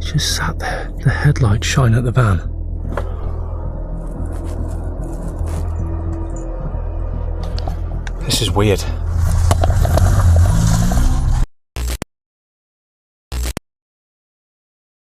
just sat there. The headlights shine at the van. This is weird.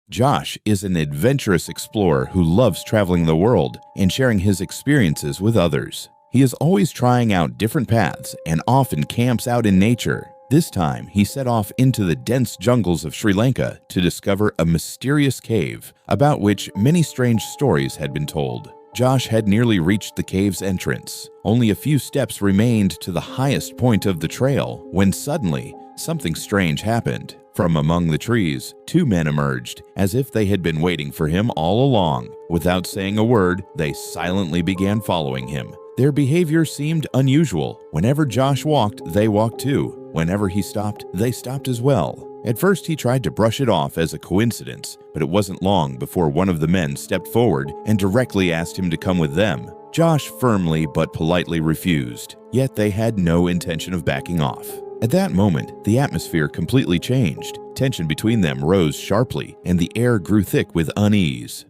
Josh is an adventurous explorer who loves traveling the world and sharing his experiences with others. He is always trying out different paths and often camps out in nature. This time, he set off into the dense jungles of Sri Lanka to discover a mysterious cave about which many strange stories had been told. Josh had nearly reached the cave's entrance. Only a few steps remained to the highest point of the trail when suddenly something strange happened. From among the trees, two men emerged, as if they had been waiting for him all along. Without saying a word, they silently began following him. Their behavior seemed unusual. Whenever Josh walked, they walked too. Whenever he stopped, they stopped as well. At first, he tried to brush it off as a coincidence, but it wasn't long before one of the men stepped forward and directly asked him to come with them. Josh firmly but politely refused, yet they had no intention of backing off. At that moment, the atmosphere completely changed. Tension between them rose sharply, and the air grew thick with unease.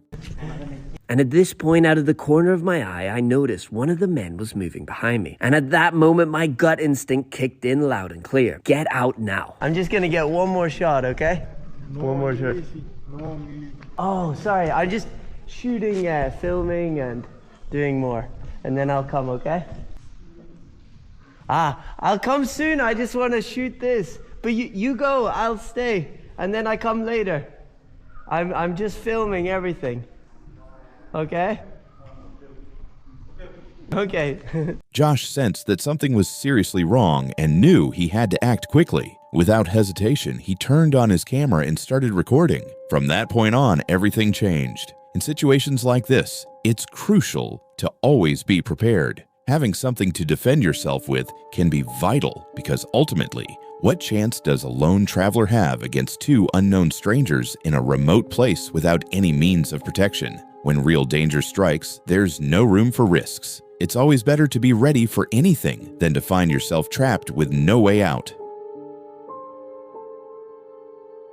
And at this point, out of the corner of my eye, I noticed one of the men was moving behind me. And at that moment, my gut instinct kicked in loud and clear. Get out now. I'm just gonna get one more shot, okay? One more shot. Oh, sorry. I'm just shooting, filming, and doing more. And then I'll come, okay? I'll come soon. I just want to shoot this. But you go, I'll stay. And then I come later. I'm just filming everything. Okay? Okay. Josh sensed that something was seriously wrong and knew he had to act quickly. Without hesitation, he turned on his camera and started recording. From that point on, everything changed. In situations like this, it's crucial to always be prepared. Having something to defend yourself with can be vital because ultimately, what chance does a lone traveler have against two unknown strangers in a remote place without any means of protection? When real danger strikes, there's no room for risks. It's always better to be ready for anything than to find yourself trapped with no way out.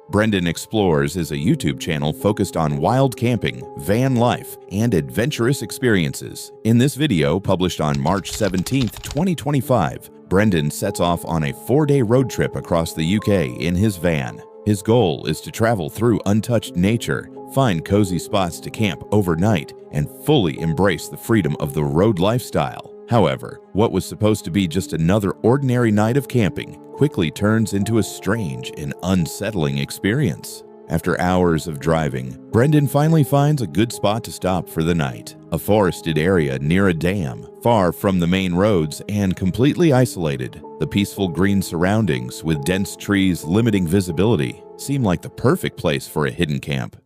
Brendan Explores is a YouTube channel focused on wild camping, van life, and adventurous experiences. In this video, published on March 17, 2025, Brendan sets off on a 4-day road trip across the UK in his van. His goal is to travel through untouched nature, find cozy spots to camp overnight, and fully embrace the freedom of the road lifestyle. However, what was supposed to be just another ordinary night of camping quickly turns into a strange and unsettling experience. After hours of driving, Brendan finally finds a good spot to stop for the night. A forested area near a dam, far from the main roads and completely isolated. The peaceful green surroundings with dense trees limiting visibility seem like the perfect place for a hidden camp.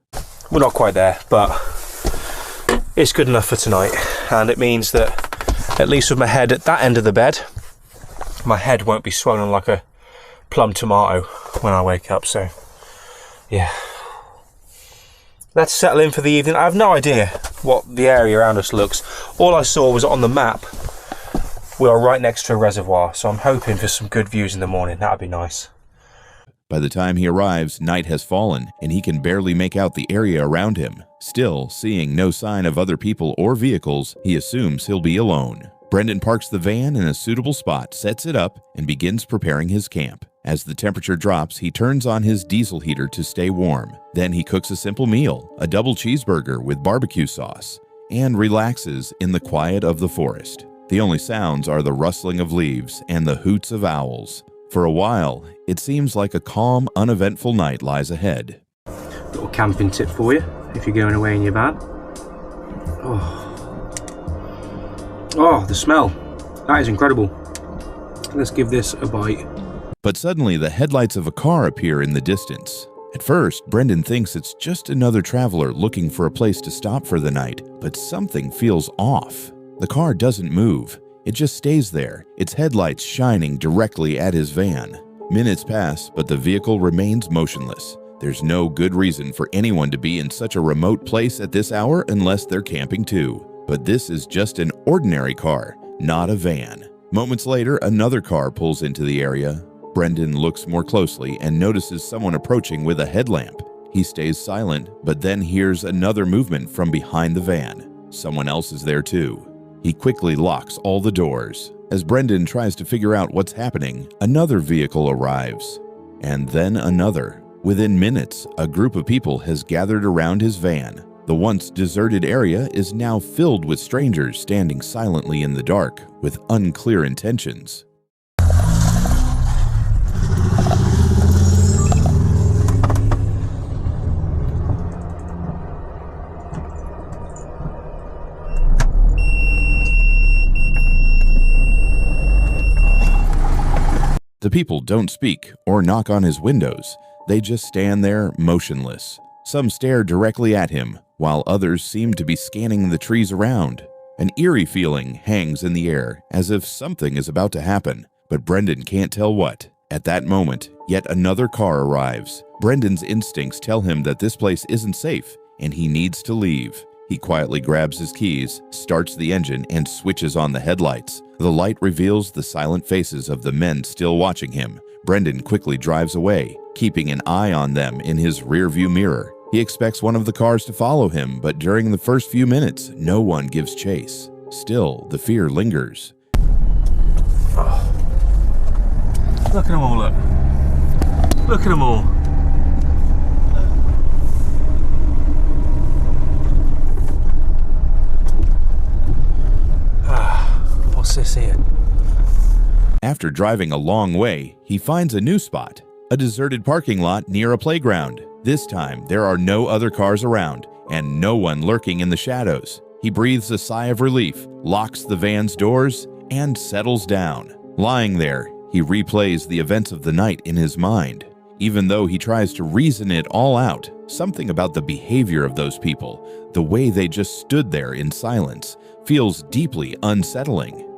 We're not quite there, but it's good enough for tonight. And it means that, at least with my head at that end of the bed, my head won't be swollen like a plum tomato when I wake up. So, yeah. Let's settle in for the evening. I have no idea what the area around us looks. All I saw was on the map, we are right next to a reservoir. So I'm hoping for some good views in the morning. That would be nice. By the time he arrives, night has fallen, and he can barely make out the area around him. Still, seeing no sign of other people or vehicles, he assumes he'll be alone. Brendan parks the van in a suitable spot, sets it up, and begins preparing his camp. As the temperature drops, he turns on his diesel heater to stay warm. Then he cooks a simple meal, a double cheeseburger with barbecue sauce, and relaxes in the quiet of the forest. The only sounds are the rustling of leaves and the hoots of owls. For a while, it seems like a calm, uneventful night lies ahead. Little camping tip for you, if you're going away in your van. Oh, the smell. That is incredible. Let's give this a bite. But suddenly, the headlights of a car appear in the distance. At first, Brendan thinks it's just another traveler looking for a place to stop for the night, but something feels off. The car doesn't move. It just stays there, its headlights shining directly at his van. Minutes pass, but the vehicle remains motionless. There's no good reason for anyone to be in such a remote place at this hour unless they're camping too. But this is just an ordinary car, not a van. Moments later, another car pulls into the area. Brendan looks more closely and notices someone approaching with a headlamp. He stays silent, but then hears another movement from behind the van. Someone else is there too. He quickly locks all the doors. As Brendan tries to figure out what's happening, another vehicle arrives. And then another. Within minutes, a group of people has gathered around his van. The once deserted area is now filled with strangers standing silently in the dark with unclear intentions. The people don't speak or knock on his windows. They just stand there motionless. Some stare directly at him, while others seem to be scanning the trees around. An eerie feeling hangs in the air, as if something is about to happen, but Brendan can't tell what. At that moment, yet another car arrives. Brendan's instincts tell him that this place isn't safe, and he needs to leave. He quietly grabs his keys, starts the engine, and switches on the headlights. The light reveals the silent faces of the men still watching him. Brendan quickly drives away, keeping an eye on them in his rearview mirror. He expects one of the cars to follow him, but during the first few minutes, no one gives chase. Still, the fear lingers. Oh. Look at them all, look. Look at them all. What's this here? After driving a long way, he finds a new spot, a deserted parking lot near a playground. This time, there are no other cars around and no one lurking in the shadows. He breathes a sigh of relief, locks the van's doors, and settles down. Lying there, he replays the events of the night in his mind. Even though he tries to reason it all out, something about the behavior of those people, the way they just stood there in silence, feels deeply unsettling.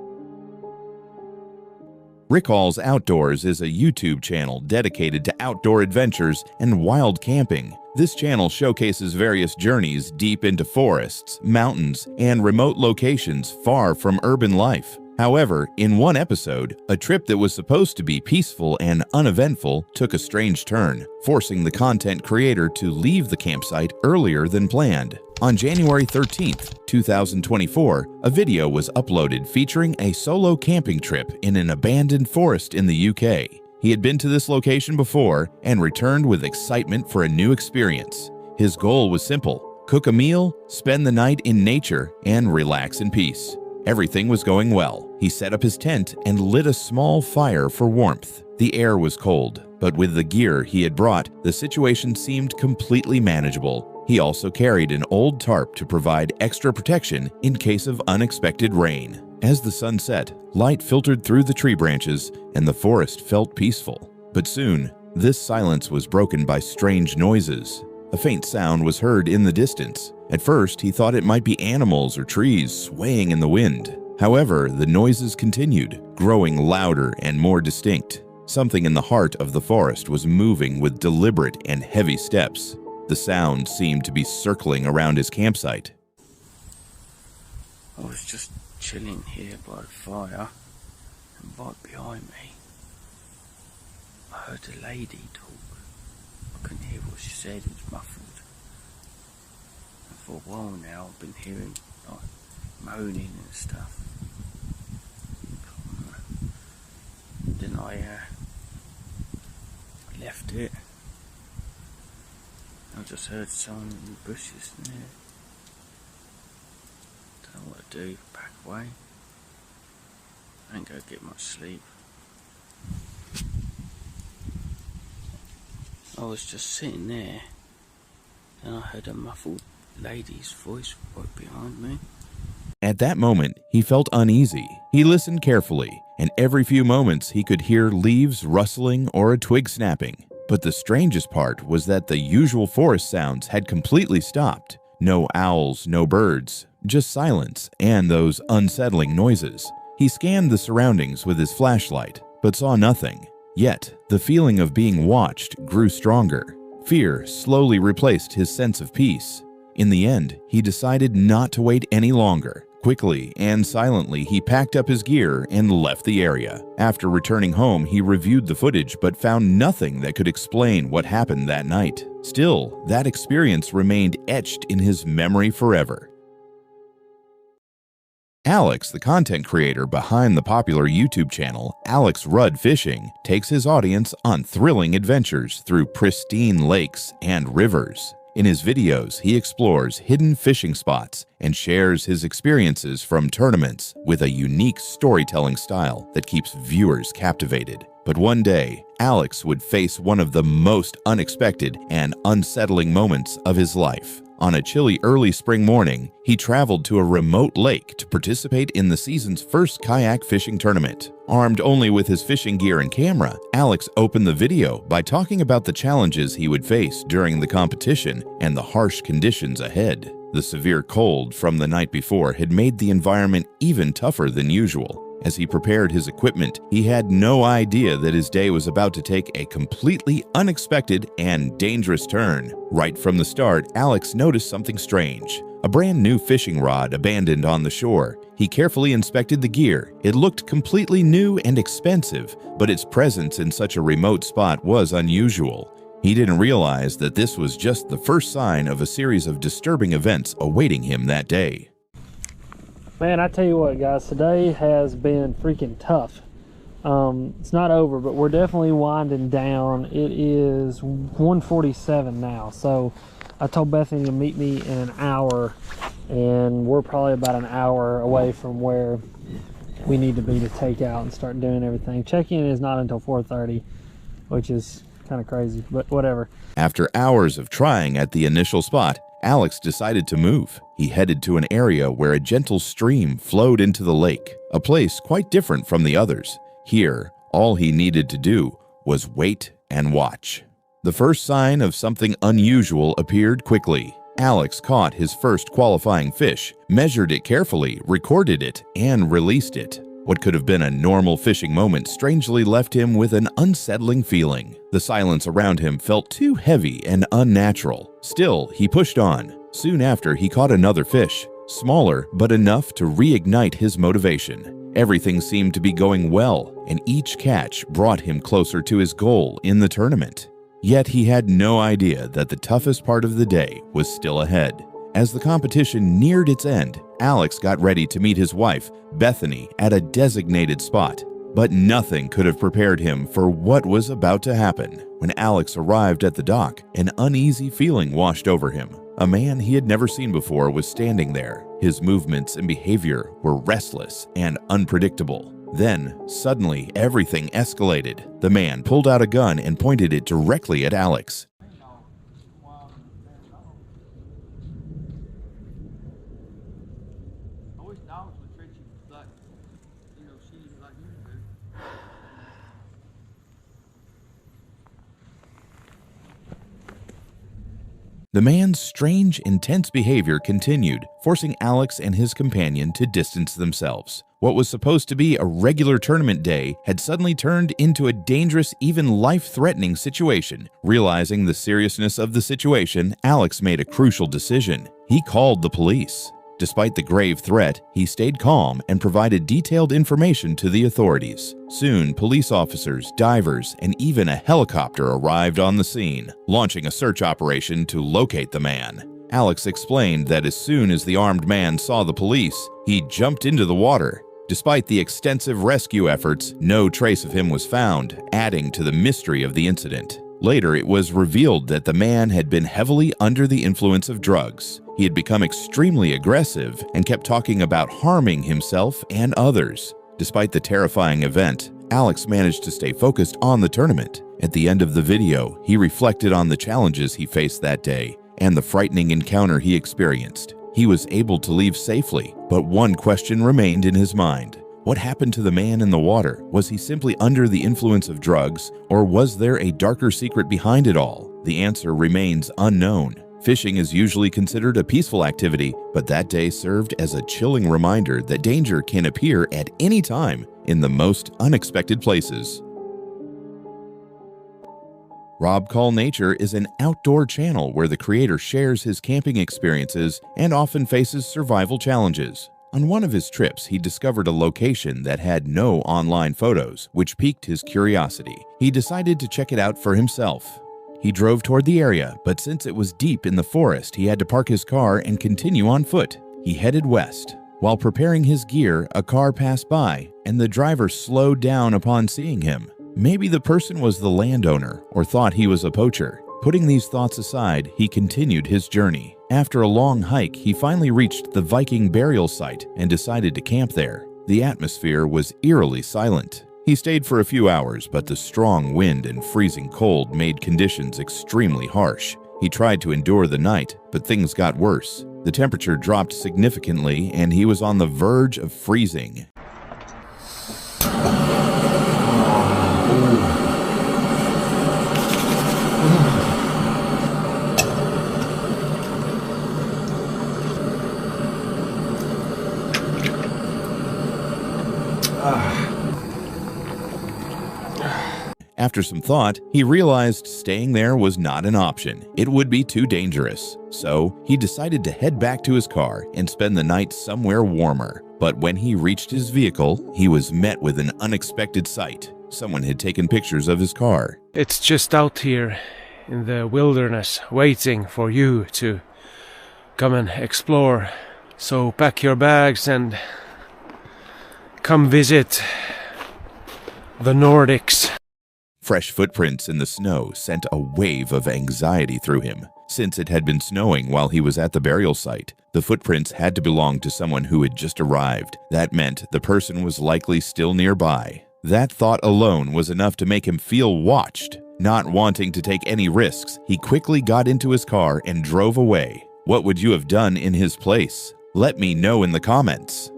Rickall's Outdoors is a YouTube channel dedicated to outdoor adventures and wild camping. This channel showcases various journeys deep into forests, mountains, and remote locations far from urban life. However, in one episode, a trip that was supposed to be peaceful and uneventful took a strange turn, forcing the content creator to leave the campsite earlier than planned. On January 13th, 2024, a video was uploaded featuring a solo camping trip in an abandoned forest in the UK. He had been to this location before and returned with excitement for a new experience. His goal was simple: cook a meal, spend the night in nature, and relax in peace. Everything was going well. He set up his tent and lit a small fire for warmth. The air was cold, but with the gear he had brought, the situation seemed completely manageable. He also carried an old tarp to provide extra protection in case of unexpected rain. As the sun set, light filtered through the tree branches and the forest felt peaceful. But soon, this silence was broken by strange noises. A faint sound was heard in the distance. At first, he thought it might be animals or trees swaying in the wind. However, the noises continued, growing louder and more distinct. Something in the heart of the forest was moving with deliberate and heavy steps. The sound seemed to be circling around his campsite. I was just chilling here by the fire, and right behind me, I heard a lady talk. I couldn't hear what she said, it was muffled. And for a while now, I've been hearing like moaning and stuff. Then I left it. I just heard someone in the bushes there. Don't know what to do, back away. I ain't gonna get much sleep. I was just sitting there, and I heard a muffled lady's voice right behind me. At that moment, he felt uneasy. He listened carefully, and every few moments he could hear leaves rustling or a twig snapping. But the strangest part was that the usual forest sounds had completely stopped. No owls, no birds, just silence and those unsettling noises. He scanned the surroundings with his flashlight, but saw nothing. Yet, the feeling of being watched grew stronger. Fear slowly replaced his sense of peace. In the end, he decided not to wait any longer. Quickly and silently, he packed up his gear and left the area. After returning home, he reviewed the footage but found nothing that could explain what happened that night. Still, that experience remained etched in his memory forever. Alex, the content creator behind the popular YouTube channel Alex Rudd Fishing, takes his audience on thrilling adventures through pristine lakes and rivers. In his videos, he explores hidden fishing spots and shares his experiences from tournaments with a unique storytelling style that keeps viewers captivated. But one day, Alex would face one of the most unexpected and unsettling moments of his life. On a chilly early spring morning, he traveled to a remote lake to participate in the season's first kayak fishing tournament. Armed only with his fishing gear and camera, Alex opened the video by talking about the challenges he would face during the competition and the harsh conditions ahead. The severe cold from the night before had made the environment even tougher than usual. As he prepared his equipment, he had no idea that his day was about to take a completely unexpected and dangerous turn. Right from the start, Alex noticed something strange. A brand new fishing rod abandoned on the shore. He carefully inspected the gear. It looked completely new and expensive, but its presence in such a remote spot was unusual. He didn't realize that this was just the first sign of a series of disturbing events awaiting him that day. Man, I tell you what, guys, today has been freaking tough. It's not over, but we're definitely winding down. It is 1:47 now, so I told Bethany to meet me in an hour, and we're probably about an hour away from where we need to be to take out and start doing everything. Check-in is not until 4:30, which is kind of crazy, but whatever. After hours of trying at the initial spot, Alex decided to move. He headed to an area where a gentle stream flowed into the lake, a place quite different from the others. Here, all he needed to do was wait and watch. The first sign of something unusual appeared quickly. Alex caught his first qualifying fish, measured it carefully, recorded it, and released it. What could have been a normal fishing moment strangely left him with an unsettling feeling. The silence around him felt too heavy and unnatural. Still, he pushed on. Soon after, he caught another fish, smaller but enough to reignite his motivation. Everything seemed to be going well, and each catch brought him closer to his goal in the tournament. Yet he had no idea that the toughest part of the day was still ahead. As the competition neared its end, Alex got ready to meet his wife, Bethany, at a designated spot. But nothing could have prepared him for what was about to happen. When Alex arrived at the dock, an uneasy feeling washed over him. A man he had never seen before was standing there. His movements and behavior were restless and unpredictable. Then, suddenly, everything escalated. The man pulled out a gun and pointed it directly at Alex. The man's strange, intense behavior continued, forcing Alex and his companion to distance themselves. What was supposed to be a regular tournament day had suddenly turned into a dangerous, even life-threatening situation. Realizing the seriousness of the situation, Alex made a crucial decision. He called the police. Despite the grave threat, he stayed calm and provided detailed information to the authorities. Soon, police officers, divers, and even a helicopter arrived on the scene, launching a search operation to locate the man. Alex explained that as soon as the armed man saw the police, he jumped into the water. Despite the extensive rescue efforts, no trace of him was found, adding to the mystery of the incident. Later, it was revealed that the man had been heavily under the influence of drugs. He had become extremely aggressive and kept talking about harming himself and others. Despite the terrifying event, Alex managed to stay focused on the tournament. At the end of the video, he reflected on the challenges he faced that day and the frightening encounter he experienced. He was able to leave safely, but one question remained in his mind. What happened to the man in the water? Was he simply under the influence of drugs, or was there a darker secret behind it all? The answer remains unknown. Fishing is usually considered a peaceful activity, but that day served as a chilling reminder that danger can appear at any time in the most unexpected places. Rob Call Nature is an outdoor channel where the creator shares his camping experiences and often faces survival challenges. On one of his trips, he discovered a location that had no online photos, which piqued his curiosity. He decided to check it out for himself. He drove toward the area, but since it was deep in the forest, he had to park his car and continue on foot. He headed west. While preparing his gear, a car passed by, and the driver slowed down upon seeing him. Maybe the person was the landowner or thought he was a poacher. Putting these thoughts aside, he continued his journey. After a long hike, he finally reached the Viking burial site and decided to camp there. The atmosphere was eerily silent. He stayed for a few hours, but the strong wind and freezing cold made conditions extremely harsh. He tried to endure the night, but things got worse. The temperature dropped significantly, and he was on the verge of freezing. After some thought, he realized staying there was not an option. It would be too dangerous. So, he decided to head back to his car and spend the night somewhere warmer. But when he reached his vehicle, he was met with an unexpected sight. Someone had taken pictures of his car. It's just out here in the wilderness, waiting for you to come and explore. So pack your bags and come visit the Nordics. Fresh footprints in the snow sent a wave of anxiety through him. Since it had been snowing while he was at the burial site, the footprints had to belong to someone who had just arrived. That meant the person was likely still nearby. That thought alone was enough to make him feel watched. Not wanting to take any risks, he quickly got into his car and drove away. What would you have done in his place? Let me know in the comments.